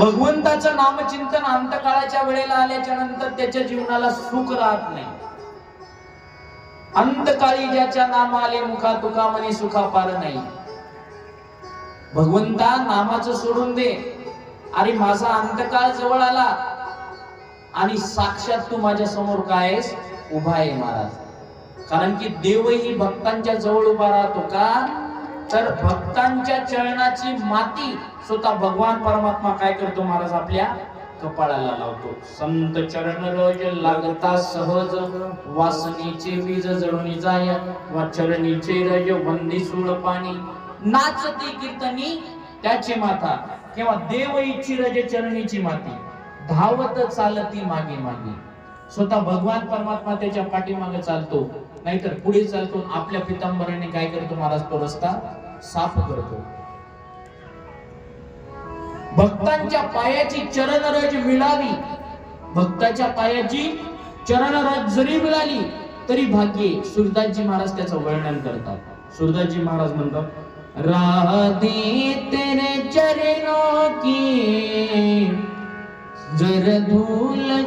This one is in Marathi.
भगवंताचं नामचिंतन अंतकाळाच्या वेळेला आल्याच्या नंतर त्याच्या जीवनाला सुख राहत नाही. अंतकाळी ज्याच्या नाम आले मुखा तुका म्हणे सुखा पार नाही. भगवंता नामाचं सोडून दे. अरे माझा अंतकाळ जवळ आला आणि साक्षात तू माझ्या समोर काय आहेस, उभा आहे महाराज. कारण की देवही भक्तांच्या जवळ उभा राहतो का, तर भक्तांच्या चरणाची माती स्वतः भगवान परमात्मा काय करतो महाराज, आपल्या कपाळाला लावतो. संत चरण रोज लागता सहज, वासनेचे बीज जळून जाय, वा चरणीचे रज वंदी सूळ पाणी, नाचती कीर्तनी त्याचे माथा. किंवा देव इच्छी रज चरणीची माती, धावत चालती मागे मागे. स्वतः भगवान परमात्मा त्याच्या पाठीमागे चालतो, नाहीतर पुढे चालतो. आपल्या पितांबराने काय करतो महाराज, तो रस्ता साफ करतो. भक्तांच्या पायाची चरणरज मिळावी, भक्ताच्या पायाची चरणरज जरी मिळाली तरी भाग्ये. सूरदासजी महाराज त्याचं वर्णन करतात. सूरदासजी महाराज म्हणतात, राधे तेरे चरणों की जर धूल